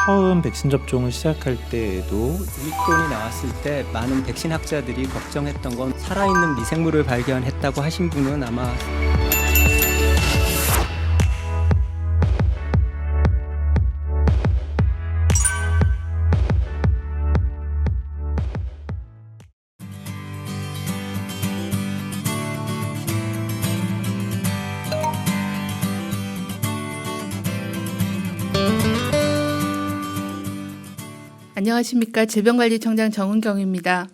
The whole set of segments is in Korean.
처음 백신 접종을 시작할 때에도 오미크론이 나왔을 때 많은 백신 학자들이 걱정했던 건 살아있는 미생물을 발견했다고 하신 분은 아마 안녕하십니까. 질병관리청장 정은경입니다.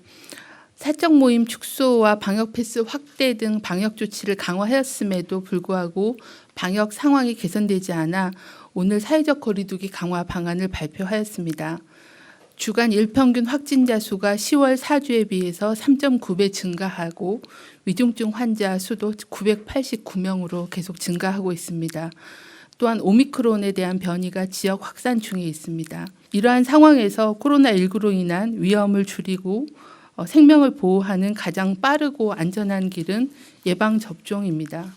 사적 모임 축소와 방역 패스 확대 등 방역 조치를 강화하였음에도 불구하고 방역 상황이 개선되지 않아 오늘 사회적 거리두기 강화 방안을 발표하였습니다. 주간 일평균 확진자 수가 10월 4주에 비해서 3.9배 증가하고 위중증 환자 수도 989명으로 계속 증가하고 있습니다. 또한 오미크론에 대한 변이가 지역 확산 중에 있습니다. 이러한 상황에서 코로나19로 인한 위험을 줄이고 생명을 보호하는 가장 빠르고 안전한 길은 예방접종입니다.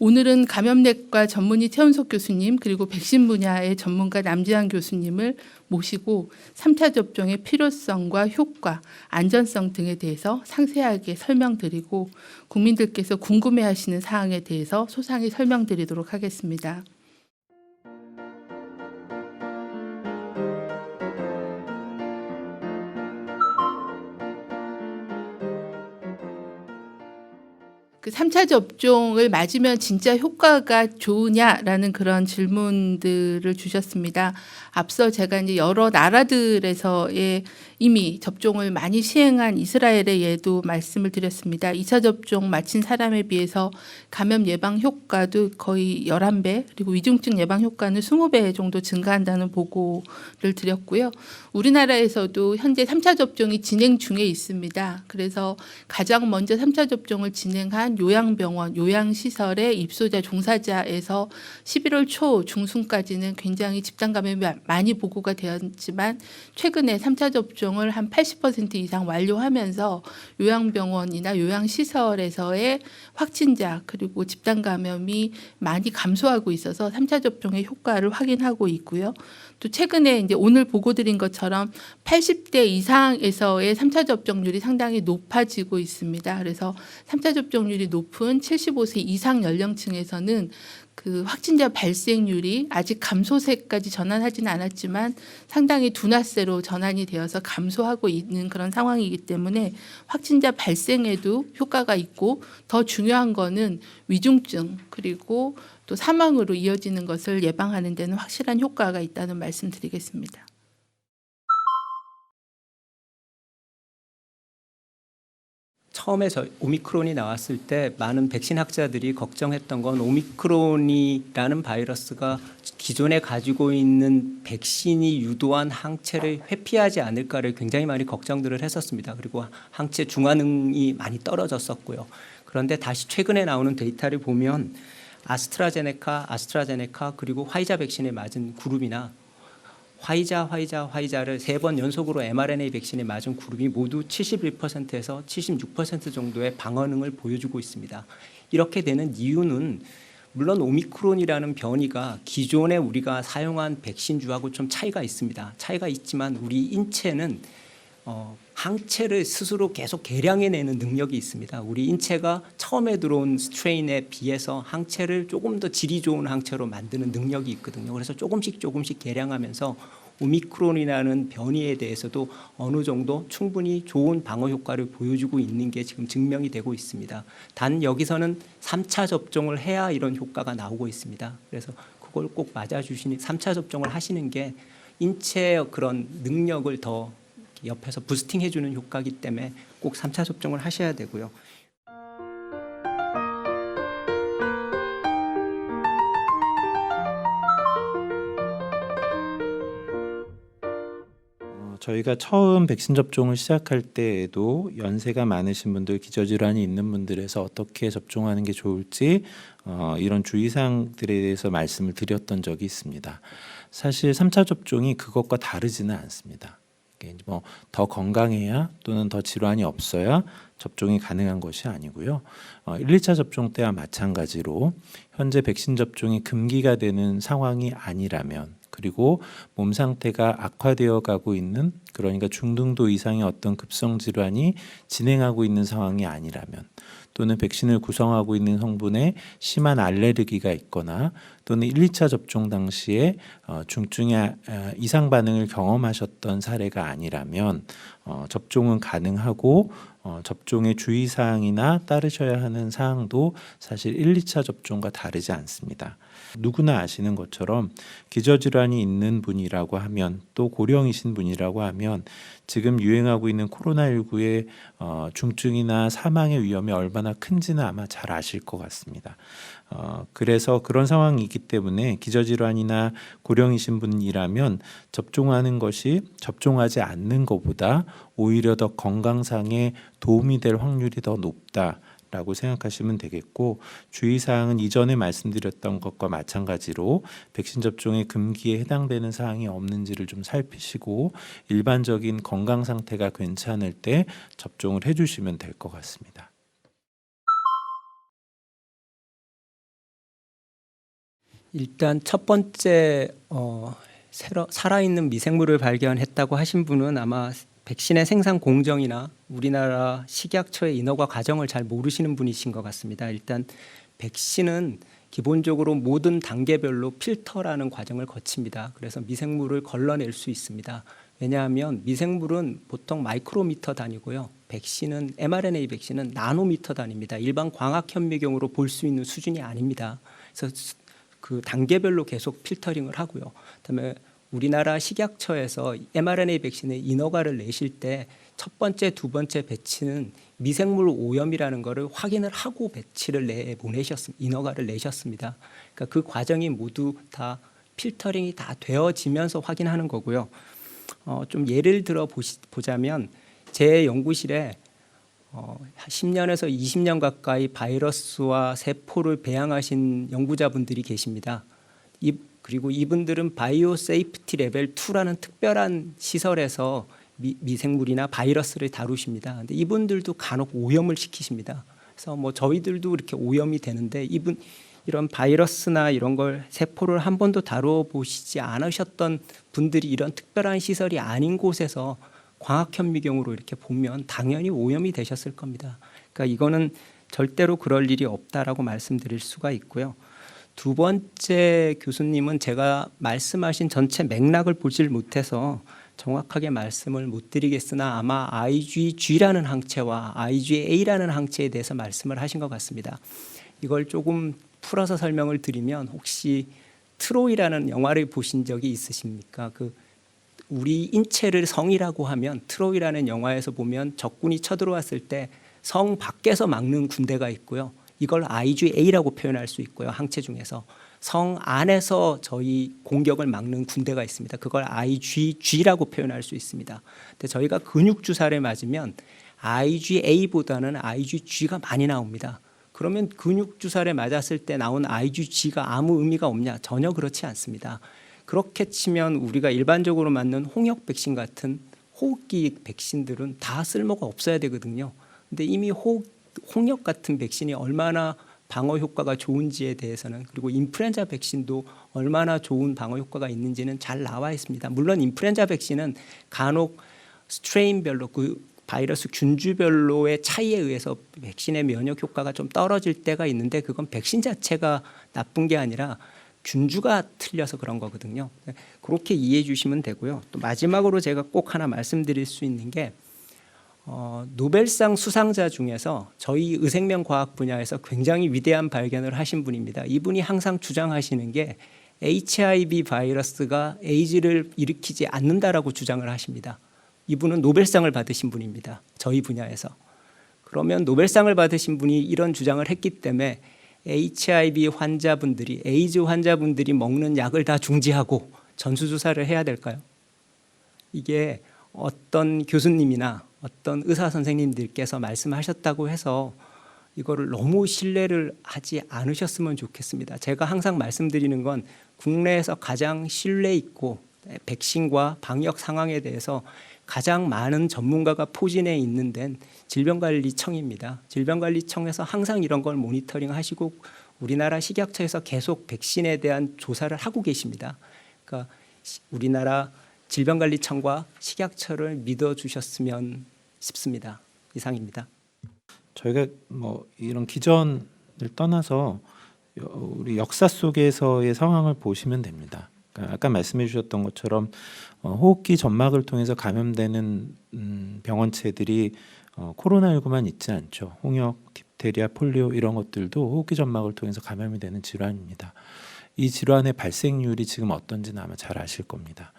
오늘은 감염내과 전문의 최은석 교수님 그리고 백신 분야의 전문가 남지한 교수님을 모시고 3차 접종의 필요성과 효과, 안전성 등에 대해서 상세하게 설명드리고 국민들께서 궁금해하시는 사항에 대해서 소상히 설명드리도록 하겠습니다. 그 3차 접종을 맞으면 진짜 효과가 좋으냐라는 그런 질문들을 주셨습니다. 앞서 제가 이제 여러 나라들에서의 이미 접종을 많이 시행한 이스라엘의 예도 말씀을 드렸습니다. 2차 접종 마친 사람에 비해서 감염 예방 효과도 거의 11배, 그리고 위중증 예방 효과는 20배 정도 증가한다는 보고를 드렸고요. 우리나라에서도 현재 3차 접종이 진행 중에 있습니다. 그래서 가장 먼저 3차 접종을 진행한 요양병원, 요양시설의 입소자, 종사자에서 11월 초 중순까지는 굉장히 집단 감염이 많이 보고가 되었지만 최근에 3차 접종을 한 80% 이상 완료하면서 요양병원이나 요양시설에서의 확진자 그리고 집단 감염이 많이 감소하고 있어서 3차 접종의 효과를 확인하고 있고요. 또 최근에 이제 오늘 보고드린 것처럼 80대 이상에서의 3차 접종률이 상당히 높아지고 있습니다. 그래서 3차 접종률이 높은 75세 이상 연령층에서는 그 확진자 발생률이 아직 감소세까지 전환하지는 않았지만 상당히 둔화세로 전환이 되어서 감소하고 있는 그런 상황이기 때문에 확진자 발생에도 효과가 있고 더 중요한 거는 위중증 그리고 또 사망으로 이어지는 것을 예방하는 데는 확실한 효과가 있다는 말씀 드리겠습니다. 처음에 오미크론이 나왔을 때 많은 백신 학자들이 걱정했던 건 오미크론이라는 바이러스가 기존에 가지고 있는 백신이 유도한 항체를 회피하지 않을까를 굉장히 많이 걱정들을 했었습니다. 그리고 항체 중화능이 많이 떨어졌었고요. 그런데 다시 최근에 나오는 데이터를 보면 아스트라제네카 그리고 화이자 백신에 맞은 그룹이나 화이자를 3번 연속으로 mRNA 백신에 맞은 그룹이 모두 71%에서 76% 정도의 방어능을 보여주고 있습니다. 이렇게 되는 이유는 물론 오미크론이라는 변이가 기존에 우리가 사용한 백신주하고 좀 차이가 있습니다. 차이가 있지만 우리 인체는 항체를 스스로 계속 개량해내는 능력이 있습니다. 우리 인체가 처음에 들어온 스트레인에 비해서 항체를 조금 더 질이 좋은 항체로 만드는 능력이 있거든요. 그래서 조금씩 개량하면서 오미크론이라는 변이에 대해서도 어느 정도 충분히 좋은 방어 효과를 보여주고 있는 게 지금 증명이 되고 있습니다. 단 여기서는 3차 접종을 해야 이런 효과가 나오고 있습니다. 그래서 그걸 꼭 맞아주시니 3차 접종을 하시는 게 인체의 그런 능력을 더 옆에서 부스팅해 주는 효과이기 때문에 꼭 3차 접종을 하셔야 되고요. 저희가 처음 백신 접종을 시작할 때에도 연세가 많으신 분들, 기저질환이 있는 분들에서 어떻게 접종하는 게 좋을지 이런 주의사항들에 대해서 말씀을 드렸던 적이 있습니다. 사실 3차 접종이 그것과 다르지는 않습니다. 뭐 더 건강해야 또는 더 질환이 없어야 접종이 가능한 것이 아니고요. 1, 2차 접종 때와 마찬가지로 현재 백신 접종이 금기가 되는 상황이 아니라면, 그리고 몸 상태가 악화되어 가고 있는, 그러니까 중등도 이상의 어떤 급성 질환이 진행하고 있는 상황이 아니라면, 또는 백신을 구성하고 있는 성분에 심한 알레르기가 있거나 또는 1, 2차 접종 당시에 중증의 이상 반응을 경험하셨던 사례가 아니라면 접종은 가능하고, 접종의 주의사항이나 따르셔야 하는 사항도 사실 1, 2차 접종과 다르지 않습니다. 누구나 아시는 것처럼 기저질환이 있는 분이라고 하면, 또 고령이신 분이라고 하면 지금 유행하고 있는 코로나19의 중증이나 사망의 위험이 얼마나 큰지는 아마 잘 아실 것 같습니다. 그래서 그런 상황이기 때문에 기저질환이나 고령이신 분이라면 접종하는 것이 접종하지 않는 것보다 오히려 더 건강상에 도움이 될 확률이 더 높다라고 생각하시면 되겠고, 주의사항은 이전에 말씀드렸던 것과 마찬가지로 백신 접종의 금기에 해당되는 사항이 없는지를 좀 살피시고 일반적인 건강 상태가 괜찮을 때 접종을 해주시면 될 것 같습니다. 일단 첫 번째 살아있는 미생물을 발견했다고 하신 분은 아마 백신의 생산 공정이나 우리나라 식약처의 인허가 과정을 잘 모르시는 분이신 것 같습니다. 일단 백신은 기본적으로 모든 단계별로 필터라는 과정을 거칩니다. 그래서 미생물을 걸러낼 수 있습니다. 왜냐하면 미생물은 보통 마이크로미터 단위고요. 백신은 mRNA 백신은 나노미터 단위입니다. 일반 광학 현미경으로 볼 수 있는 수준이 아닙니다. 그래서 그 단계별로 계속 필터링을 하고요. 그다음에 우리나라 식약처에서 mRNA 백신의 인허가를 내실 때 첫 번째, 두 번째 배치는 미생물 오염이라는 것을 확인을 하고 배치를 인허가를 내셨습니다. 그러니까 그 과정이 모두 다 필터링이 다 되어지면서 확인하는 거고요. 좀 예를 들어 보자면 제 연구실에 10년에서 20년 가까이 바이러스와 세포를 배양하신 연구자분들이 계십니다. 그리고 이분들은 바이오 세이프티 레벨 2라는 특별한 시설에서 미생물이나 바이러스를 다루십니다. 근데 이분들도 간혹 오염을 시키십니다. 그래서 뭐 저희들도 이렇게 오염이 되는데 이런 바이러스나 이런 걸 세포를 한 번도 다루어 보시지 않으셨던 분들이 이런 특별한 시설이 아닌 곳에서 광학 현미경으로 이렇게 보면 당연히 오염이 되셨을 겁니다. 그러니까 이거는 절대로 그럴 일이 없다라고 말씀드릴 수가 있고요. 두 번째 교수님은 제가 말씀하신 전체 맥락을 보질 못해서 정확하게 말씀을 못 드리겠으나 아마 IgG라는 항체와 IgA라는 항체에 대해서 말씀을 하신 것 같습니다. 이걸 조금 풀어서 설명을 드리면, 혹시 트로이라는 영화를 보신 적이 있으십니까? 우리 인체를 성이라고 하면 트로이라는 영화에서 보면 적군이 쳐들어왔을 때 성 밖에서 막는 군대가 있고요. 이걸 IgA라고 표현할 수 있고요. 항체 중에서 성 안에서 저희 공격을 막는 군대가 있습니다. 그걸 IgG라고 표현할 수 있습니다. 근데 저희가 근육 주사를 맞으면 IgA보다는 IgG가 많이 나옵니다. 그러면 근육 주사를 맞았을 때 나온 IgG가 아무 의미가 없냐? 전혀 그렇지 않습니다. 그렇게 치면 우리가 일반적으로 맞는 홍역 백신 같은 호흡기 백신들은 다 쓸모가 없어야 되거든요. 근데 이미 홍역 같은 백신이 얼마나 방어 효과가 좋은지에 대해서는, 그리고 인플루엔자 백신도 얼마나 좋은 방어 효과가 있는지는 잘 나와 있습니다. 물론 인플루엔자 백신은 간혹 스트레인별로 바이러스 균주별로의 차이에 의해서 백신의 면역 효과가 좀 떨어질 때가 있는데, 그건 백신 자체가 나쁜 게 아니라 균주가 틀려서 그런 거거든요. 그렇게 이해해 주시면 되고요. 또 마지막으로 제가 꼭 하나 말씀드릴 수 있는 게, 노벨상 수상자 중에서 저희 의생명 과학 분야에서 굉장히 위대한 발견을 하신 분입니다. 이분이 항상 주장하시는 게 HIV 바이러스가 에이즈를 일으키지 않는다라고 주장을 하십니다. 이분은 노벨상을 받으신 분입니다. 저희 분야에서. 그러면 노벨상을 받으신 분이 이런 주장을 했기 때문에 HIV 환자분들이, 에이즈 환자분들이 먹는 약을 다 중지하고 전수조사를 해야 될까요? 이게 어떤 교수님이나 어떤 의사 선생님들께서 말씀하셨다고 해서 이거를 너무 신뢰를 하지 않으셨으면 좋겠습니다. 제가 항상 말씀드리는 건 국내에서 가장 신뢰 있고 백신과 방역 상황에 대해서 가장 많은 전문가가 포진해 있는 데는 질병관리청입니다. 질병관리청에서 항상 이런 걸 모니터링 하시고 우리나라 식약처에서 계속 백신에 대한 조사를 하고 계십니다. 그러니까 우리나라 질병관리청과 식약처를 믿어주셨으면 싶습니다. 이상입니다. 저희가 뭐 이런 기전을 떠나서 우리 역사 속에서의 상황을 보시면 됩니다. 그러니까 아까 말씀해 주셨던 것처럼 호흡기 점막을 통해서 감염되는 병원체들이 코로나19만 있지 않죠. 홍역, 딥테리아, 폴리오 이런 것들도 호흡기 점막을 통해서 감염이 되는 질환입니다. 이 질환의 발생률이 지금 어떤지는 아마 잘 아실 겁니다.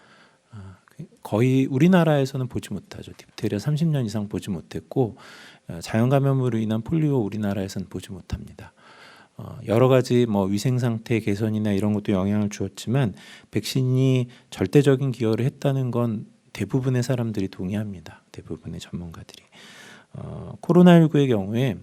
거의 우리나라에서는 보지 못하죠. 딥테리아 30년 이상 보지 못했고 자연 감염으로 인한 폴리오 우리나라에서는 보지 못합니다. 여러 가지 뭐 위생 상태 개선이나 이런 것도 영향을 주었지만 백신이 절대적인 기여를 했다는 건 대부분의 사람들이 동의합니다. 대부분의 전문가들이. 코로나19의 경우에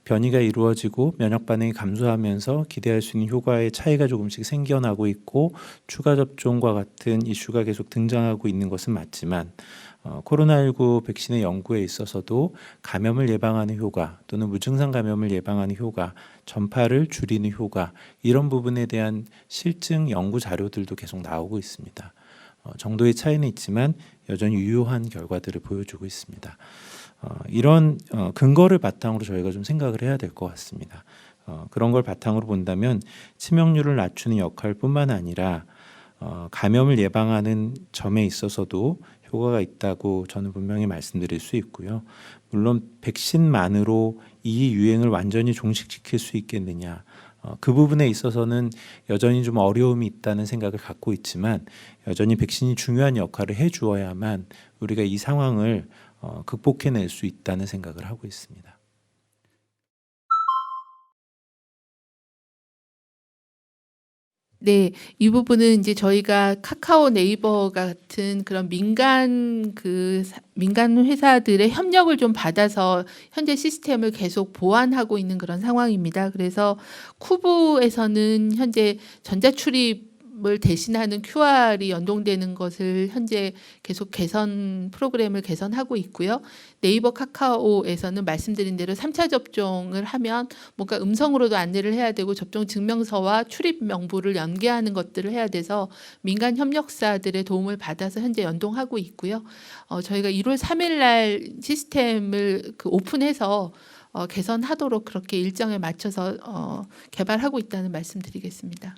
변이가 이루어지고 면역 반응이 감소하면서 기대할 수 있는 효과의 차이가 조금씩 생겨나고 있고 추가 접종과 같은 이슈가 계속 등장하고 있는 것은 맞지만 코로나19 백신의 연구에 있어서도 감염을 예방하는 효과 또는 무증상 감염을 예방하는 효과, 전파를 줄이는 효과 이런 부분에 대한 실증 연구 자료들도 계속 나오고 있습니다. 정도의 차이는 있지만 여전히 유효한 결과들을 보여주고 있습니다. 이런 근거를 바탕으로 저희가 좀 생각을 해야 될 것 같습니다. 그런 걸 바탕으로 본다면 치명률을 낮추는 역할뿐만 아니라 감염을 예방하는 점에 있어서도 효과가 있다고 저는 분명히 말씀드릴 수 있고요. 물론 백신만으로 이 유행을 완전히 종식시킬 수 있겠느냐. 그 부분에 있어서는 여전히 좀 어려움이 있다는 생각을 갖고 있지만 여전히 백신이 중요한 역할을 해주어야만 우리가 이 상황을 극복해낼 수 있다는 생각을 하고 있습니다. 네, 이 부분은 이제 저희가 카카오 네이버 같은 그런 민간 회사들의 협력을 좀 받아서 현재 시스템을 계속 보완하고 있는 그런 상황입니다. 그래서 쿠브에서는 현재 전자출입을 대신하는 QR이 연동되는 것을 현재 계속 프로그램을 개선하고 있고요. 네이버 카카오에서는 말씀드린 대로 3차 접종을 하면 뭔가 음성으로도 안내를 해야 되고 접종 증명서와 출입 명부를 연계하는 것들을 해야 돼서 민간 협력사들의 도움을 받아서 현재 연동하고 있고요. 저희가 1월 3일 날 시스템을 오픈해서 개선하도록 그렇게 일정에 맞춰서 개발하고 있다는 말씀드리겠습니다.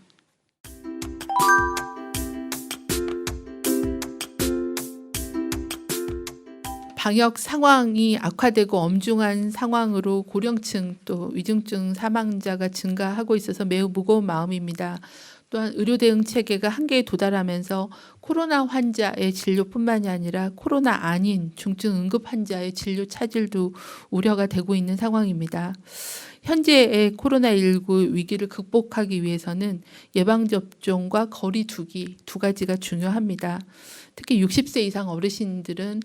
방역 상황이 악화되고 엄중한 상황으로 고령층 또 위중증 사망자가 증가하고 있어서 매우 무거운 마음입니다. 또한 의료 대응 체계가 한계에 도달하면서 코로나 환자의 진료뿐만이 아니라 코로나 아닌 중증 응급 환자의 진료 차질도 우려가 되고 있는 상황입니다. 현재의 코로나19 위기를 극복하기 위해서는 예방접종과 거리 두기 두 가지가 중요합니다. 특히 60세 이상 어르신들은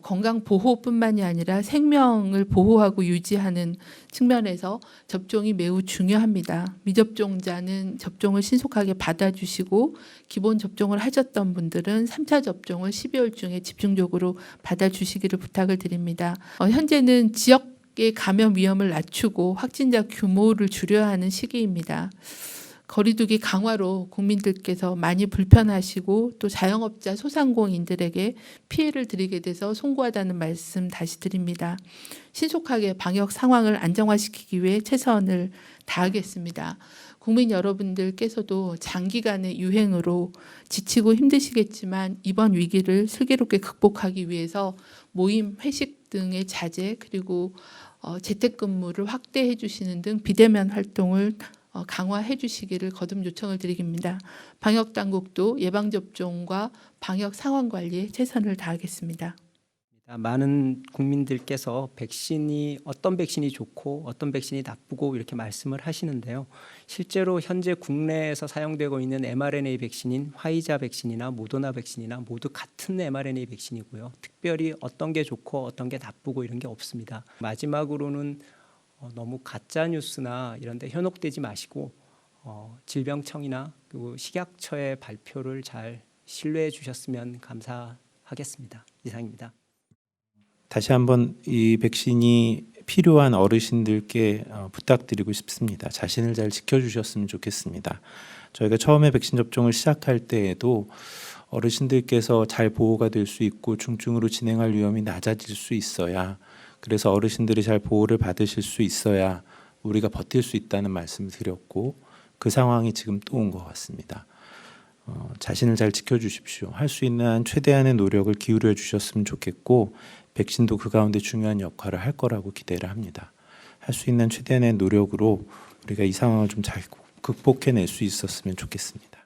건강 보호뿐만이 아니라 생명을 보호하고 유지하는 측면에서 접종이 매우 중요합니다. 미접종자는 접종을 신속하게 받아주시고 기본 접종을 하셨던 분들은 3차 접종을 12월 중에 집중적으로 받아주시기를 부탁을 드립니다. 현재는 지역의 감염 위험을 낮추고 확진자 규모를 줄여야 하는 시기입니다. 거리두기 강화로 국민들께서 많이 불편하시고 또 자영업자 소상공인들에게 피해를 드리게 돼서 송구하다는 말씀 다시 드립니다. 신속하게 방역 상황을 안정화시키기 위해 최선을 다하겠습니다. 국민 여러분들께서도 장기간의 유행으로 지치고 힘드시겠지만 이번 위기를 슬기롭게 극복하기 위해서 모임, 회식 등의 자제 그리고 재택근무를 확대해 주시는 등 비대면 활동을 강화해 주시기를 거듭 요청을 드립니다. 방역당국도 예방접종과 방역 상황 관리에 최선을 다하겠습니다. 많은 국민들께서 어떤 백신이 좋고 어떤 백신이 나쁘고 이렇게 말씀을 하시는데요. 실제로 현재 국내에서 사용되고 있는 mRNA 백신인 화이자 백신이나 모더나 백신이나 모두 같은 mRNA 백신이고요. 특별히 어떤 게 좋고 어떤 게 나쁘고 이런 게 없습니다. 마지막으로는 너무 가짜 뉴스나 이런 데 현혹되지 마시고 질병청이나 그리고 식약처의 발표를 잘 신뢰해 주셨으면 감사하겠습니다. 이상입니다. 다시 한번 이 백신이 필요한 어르신들께 부탁드리고 싶습니다. 자신을 잘 지켜주셨으면 좋겠습니다. 저희가 처음에 백신 접종을 시작할 때에도 어르신들께서 잘 보호가 될 수 있고 중증으로 진행할 위험이 낮아질 수 있어야, 그래서 어르신들이 잘 보호를 받으실 수 있어야 우리가 버틸 수 있다는 말씀을 드렸고, 그 상황이 지금 또 온 것 같습니다. 자신을 잘 지켜주십시오. 할 수 있는 한 최대한의 노력을 기울여 주셨으면 좋겠고, 백신도 그 가운데 중요한 역할을 할 거라고 기대를 합니다. 할 수 있는 최대한의 노력으로 우리가 이 상황을 좀 잘 극복해낼 수 있었으면 좋겠습니다.